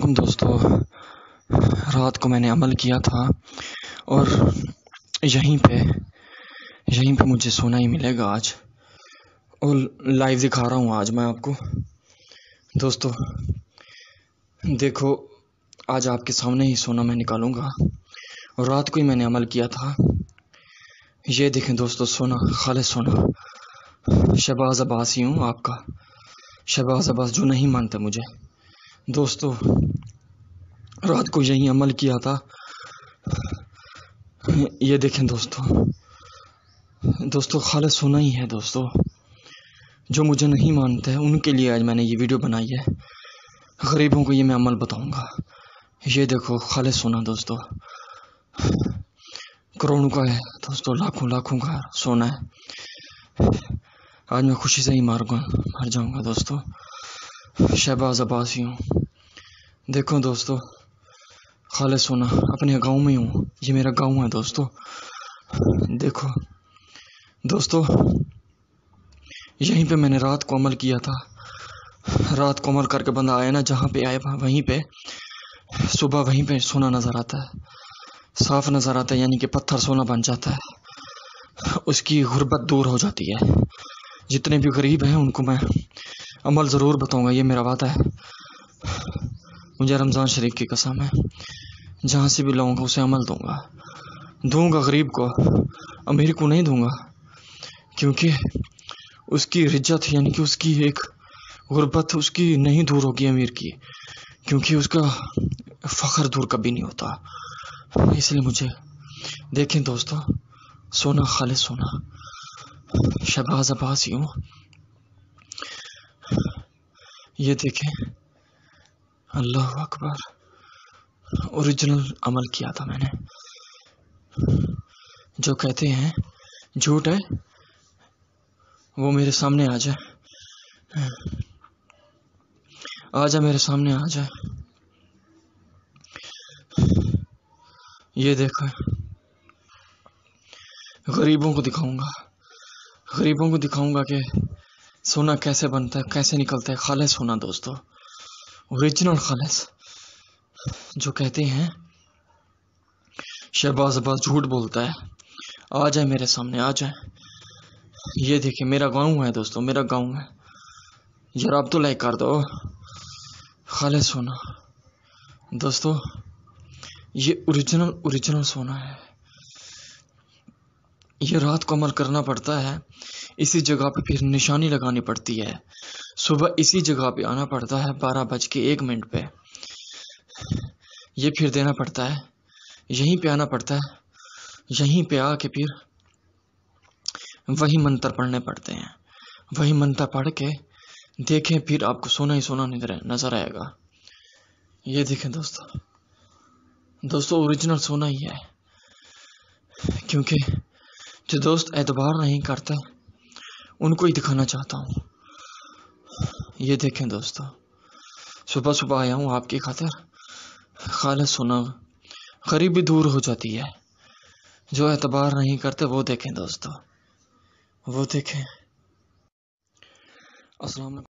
वालेकुम दोस्तों। रात को मैंने अमल किया था और यहीं पे मुझे सोना ही मिलेगा आज, और लाइव दिखा रहा हूँ आज मैं आपको। दोस्तों देखो, आज आपके सामने ही सोना मैं निकालूंगा, और रात को ही मैंने अमल किया था। ये देखें दोस्तों, सोना, खालिस सोना। शहबाज अब्बास ही हूँ, आपका शहबाज अब्बास, जो नहीं मानते मुझे। दोस्तों रात को यही अमल किया था। ये देखें दोस्तों खालिस सोना ही है दोस्तों। जो मुझे नहीं मानते हैं उनके लिए आज मैंने ये वीडियो बनाई है। गरीबों को ये मैं अमल बताऊंगा। ये देखो खालिस सोना दोस्तों, करोड़ों का है दोस्तों, लाखों का सोना है। आज मैं खुशी से ही मर जाऊंगा दोस्तों। शहबाज अब्बास ही हूँ। देखो दोस्तों, खालिस सोना, अपने गांव में हूँ। ये मेरा गांव है दोस्तों। देखो दोस्तों, यहीं पे मैंने रात को अमल किया था। रात को अमल करके बंदा आया ना, जहाँ पे आया वहीं पे सुबह वहीं पे सोना नजर आता है, साफ नजर आता है, यानी कि पत्थर सोना बन जाता है। उसकी गुर्बत दूर हो जाती है। जितने भी गरीब हैं उनको मैं अमल ज़रूर बताऊंगा, ये मेरा वादा है। मुझे रमज़ान शरीफ की कसम है, जहाँ से भी लाऊंगा उसे अमल दूंगा गरीब को, अमीर को नहीं दूंगा। क्योंकि उसकी रिज्जत, यानी कि उसकी एक गुर्बत उसकी नहीं दूर होगी अमीर की, क्योंकि उसका फख्र दूर कभी नहीं होता। इसलिए मुझे देखें दोस्तों, सोना, खालिस सोना, शहबाज अब्बास ही हूँ। ये देखें, अल्लाह अकबर, ओरिजिनल अमल किया था मैंने। जो कहते हैं झूठ है, वो मेरे सामने आ जाए, मेरे सामने आ जाए। ये देखो, गरीबों को दिखाऊंगा कि सोना कैसे बनता है, कैसे निकलता है। खालिस सोना दोस्तों, ओरिजिनल खालिस। जो कहते हैं शहबाज अब्बास झूठ बोलता है, आ जाए मेरे सामने, आ जाए। ये देखिए, मेरा गांव है दोस्तों, मेरा गांव है। जरा आप तो लाइक कर दो। खालिस सोना दोस्तों, ये ओरिजिनल सोना है। ये रात को अमल करना पड़ता है, इसी जगह पे फिर निशानी लगानी पड़ती है। सुबह इसी जगह पे आना पड़ता है 12:01 पे। ये फिर देना पड़ता है, यहीं पे आना पड़ता है, यहीं पे आके फिर वही मंत्र पढ़ने पड़ते हैं। वही मंत्र पढ़ के देखें, फिर आपको सोना ही सोना नजर आएगा। ये देखें दोस्तों ओरिजिनल सोना ही है। क्योंकि जो दोस्त एतबार नहीं करते उनको ही दिखाना चाहता हूँ। ये देखें दोस्तों, सुबह आया हूँ आपकी खातिर। खालिस सोना, गरीबी दूर हो जाती है। जो एतबार नहीं करते वो देखें दोस्तों, वो देखें। अस्सलाम वालेकुम।